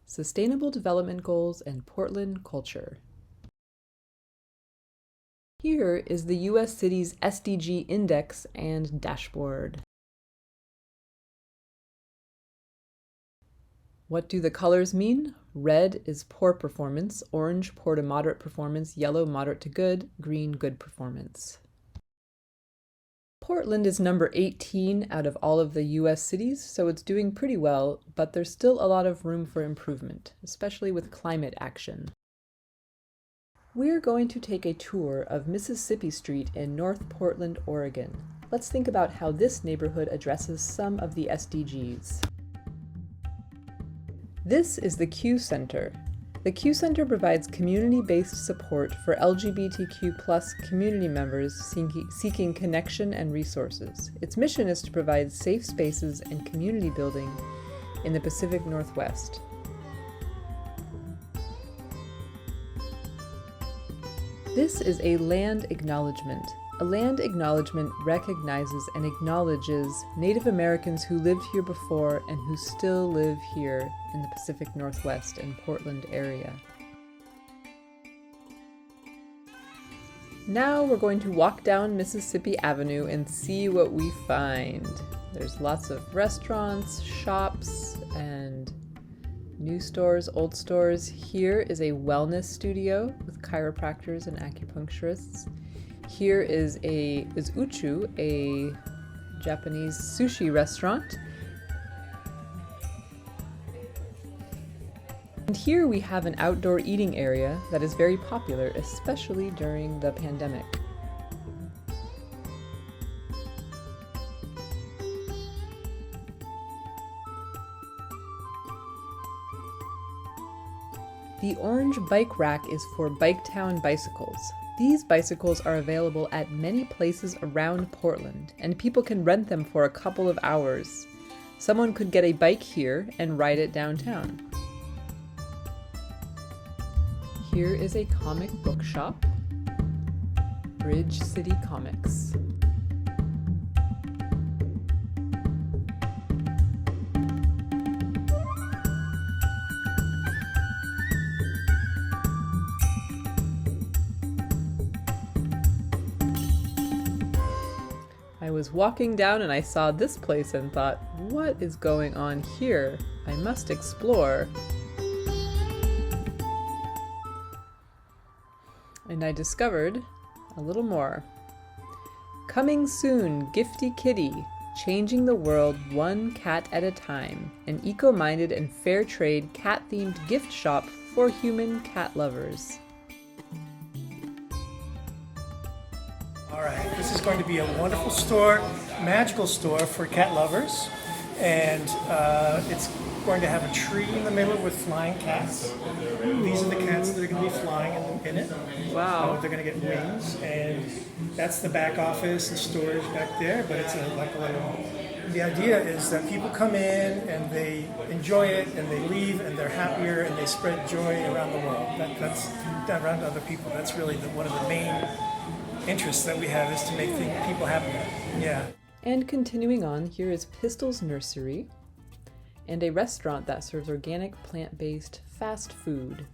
Sustainable Development Goals and Portland Culture. Here is the U.S. Cities SDG Index and Dashboard. What do the colors mean? Red is poor performance, orange poor to moderate performance, yellow moderate to good, green good performance. Portland is number 18 out of all of the US cities, so it's doing pretty well, but there's still a lot of room for improvement, especially with climate action. We're going to take a tour of Mississippi Street in North Portland, Oregon. Let's think about how this neighborhood addresses some of the SDGs. This is the Q Center. The Q Center provides community-based support for LGBTQ+ community members seeking connection and resources. Its mission is to provide safe spaces and community building in the Pacific Northwest. This is a land acknowledgement. A land acknowledgement recognizes and acknowledges Native Americans who lived here before and who still live here in the Pacific Northwest and Portland area. Now we're going to walk down Mississippi Avenue and see what we find. There's lots of restaurants, shops, and new stores, old stores. Here is a wellness studio with chiropractors and acupuncturists. Here is Uchu, a Japanese sushi restaurant. And here we have an outdoor eating area that is very popular, especially during the pandemic. The orange bike rack is for Biketown bicycles. These bicycles are available at many places around Portland, and people can rent them for a couple of hours. Someone could get a bike here and ride it downtown. Here is a comic book shop, Bridge City Comics. I was walking down and I saw this place and thought, what is going on here? I must explore. And I discovered a little more. Coming soon, Gifty Kitty, changing the world one cat at a time. An eco-minded and fair trade cat-themed gift shop for human cat lovers. All right, this is going to be a wonderful store, magical store for cat lovers, and it's going to have a tree in the middle with flying cats. These are the cats that are going to be flying in it. Wow. They're going to get wings, and that's the back office and storage back there, but it's like a little... The idea is that people come in and they enjoy it and they leave and they're happier and they spread joy around the world. That's around to other people. That's really one of the main interests that we have, is to make people happier. Yeah. And continuing on, here is Pistol's Nursery and a restaurant that serves organic, plant-based fast food.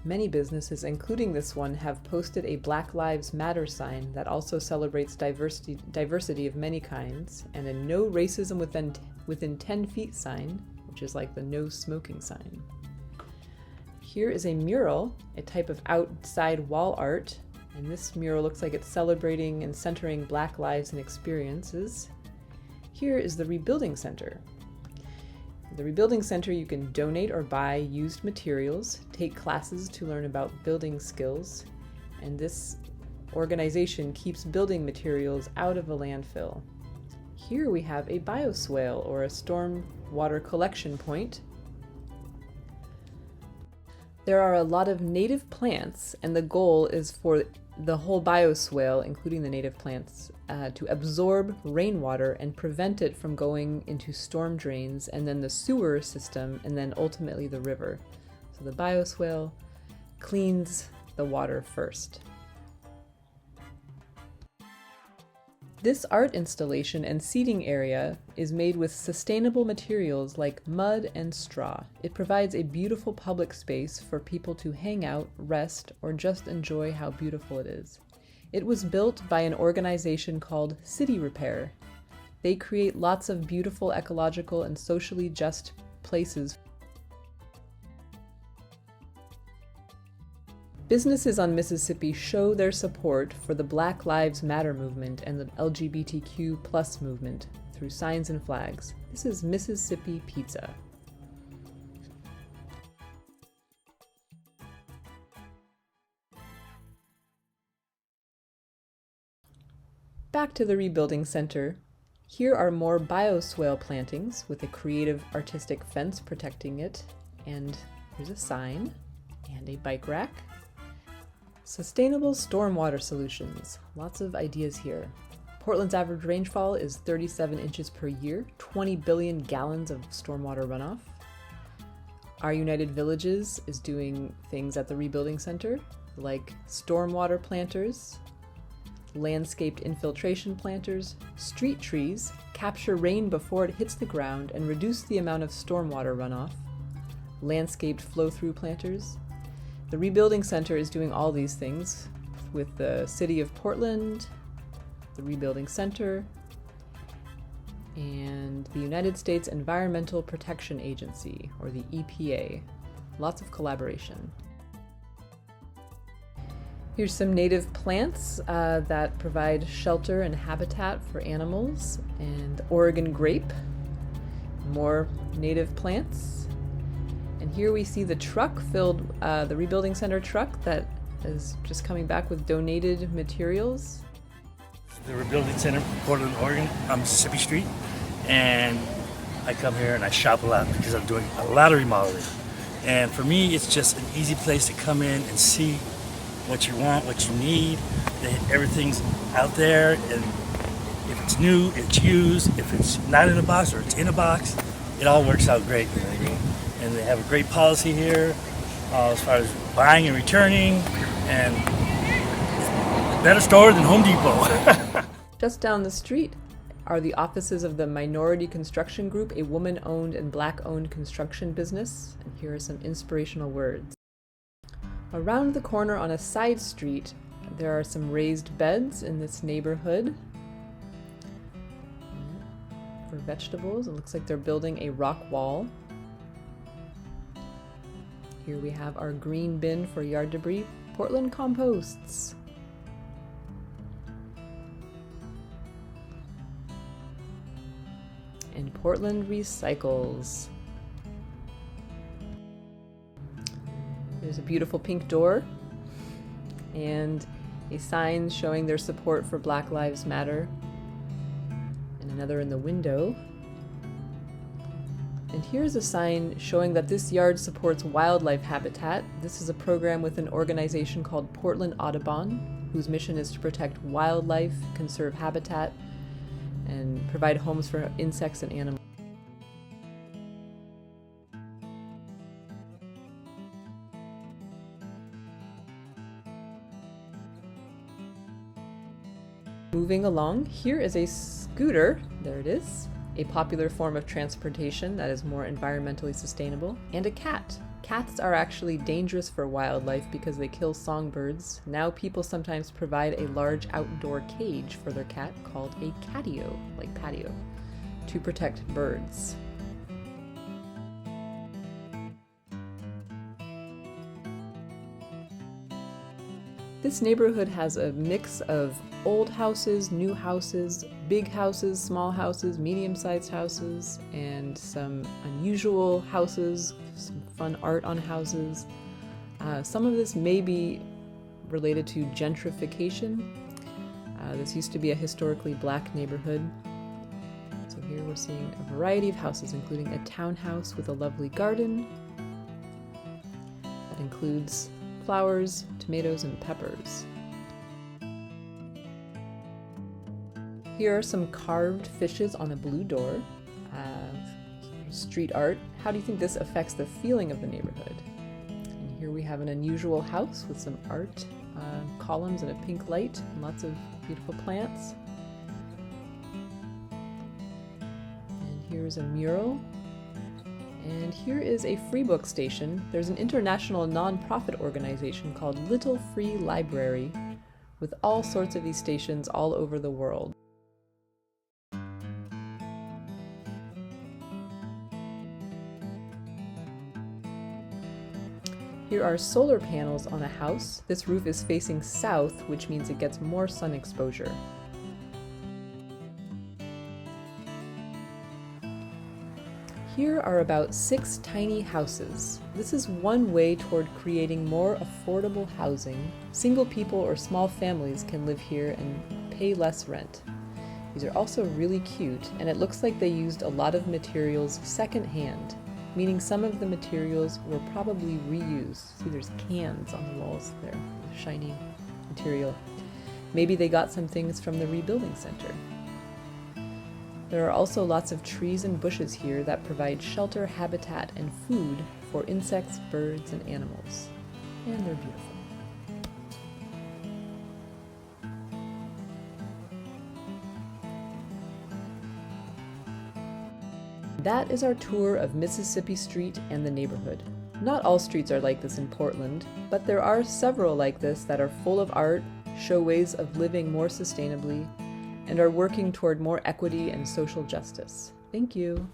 Many businesses, including this one, have posted a Black Lives Matter sign that also celebrates diversity of many kinds, and a no racism within 10 feet sign, which is like the no smoking sign. Here is a mural, a type of outside wall art, and this mural looks like it's celebrating and centering Black lives and experiences. Here is the Rebuilding Center. The Rebuilding Center, you can donate or buy used materials, take classes to learn about building skills, and this organization keeps building materials out of a landfill. Here we have a bioswale, or a storm water collection point. There are a lot of native plants, and the goal is for the whole bioswale, including the native plants, to absorb rainwater and prevent it from going into storm drains, and then the sewer system, and then ultimately the river. So the bioswale cleans the water first. This art installation and seating area is made with sustainable materials like mud and straw. It provides a beautiful public space for people to hang out, rest, or just enjoy how beautiful it is. It was built by an organization called City Repair. They create lots of beautiful, ecological, and socially just places. Businesses on Mississippi show their support for the Black Lives Matter movement and the LGBTQ+ movement through signs and flags. This is Mississippi Pizza. Back to the Rebuilding Center. Here are more bioswale plantings with a creative artistic fence protecting it, and here's a sign and a bike rack. Sustainable stormwater solutions. Lots of ideas here. Portland's average rainfall is 37 inches per year, 20 billion gallons of stormwater runoff. Our United Villages is doing things at the Rebuilding Center, like stormwater planters, landscaped infiltration planters, street trees, capture rain before it hits the ground and reduce the amount of stormwater runoff, landscaped flow-through planters. The Rebuilding Center is doing all these things with the City of Portland, the Rebuilding Center, and the United States Environmental Protection Agency, or the EPA. Lots of collaboration. Here's some native plants that provide shelter and habitat for animals, and Oregon grape, more native plants. And here we see the truck filled, the Rebuilding Center truck that is just coming back with donated materials. The Rebuilding Center, Portland, Oregon, on Mississippi Street. And I come here and I shop a lot because I'm doing a lot of remodeling. And for me, it's just an easy place to come in and see what you want, what you need. Everything's out there, and if it's new, it's used. If it's not in a box or it's in a box, it all works out great. You know what I mean? And they have a great policy here as far as buying and returning, and better store than Home Depot. Just down the street are the offices of the Minority Construction Group, a woman-owned and black-owned construction business. And here are some inspirational words. Around the corner on a side street, there are some raised beds in this neighborhood for vegetables. It looks like they're building a rock wall. Here we have our green bin for yard debris, Portland Composts. And Portland Recycles. There's a beautiful pink door and a sign showing their support for Black Lives Matter, and another in the window. And here's a sign showing that this yard supports wildlife habitat. This is a program with an organization called Portland Audubon, whose mission is to protect wildlife, conserve habitat, and provide homes for insects and animals. Moving along, here is a scooter, there it is, a popular form of transportation that is more environmentally sustainable, and a cat. Cats are actually dangerous for wildlife because they kill songbirds. Now people sometimes provide a large outdoor cage for their cat called a catio, like patio, to protect birds. This neighborhood has a mix of old houses, new houses, big houses, small houses, medium-sized houses, and some unusual houses, some fun art on houses. Some of this may be related to gentrification. This used to be a historically black neighborhood. So here we're seeing a variety of houses, including a townhouse with a lovely garden that includes flowers, tomatoes, and peppers. Here are some carved fishes on a blue door. Street art. How do you think this affects the feeling of the neighborhood? And here we have an unusual house with some art columns and a pink light and lots of beautiful plants. Here's a mural. And here is a free book station. There's an international non-profit organization called Little Free Library with all sorts of these stations all over the world. Here are solar panels on a house. This roof is facing south, which means it gets more sun exposure. Here are about 6 tiny houses. This is one way toward creating more affordable housing. Single people or small families can live here and pay less rent. These are also really cute, and it looks like they used a lot of materials secondhand, meaning some of the materials were probably reused. See, there's cans on the walls there, shiny material. Maybe they got some things from the rebuilding center. There are also lots of trees and bushes here that provide shelter, habitat, and food for insects, birds, and animals. And they're beautiful. That is our tour of Mississippi Street and the neighborhood. Not all streets are like this in Portland, but there are several like this that are full of art, show ways of living more sustainably, and are working toward more equity and social justice. Thank you.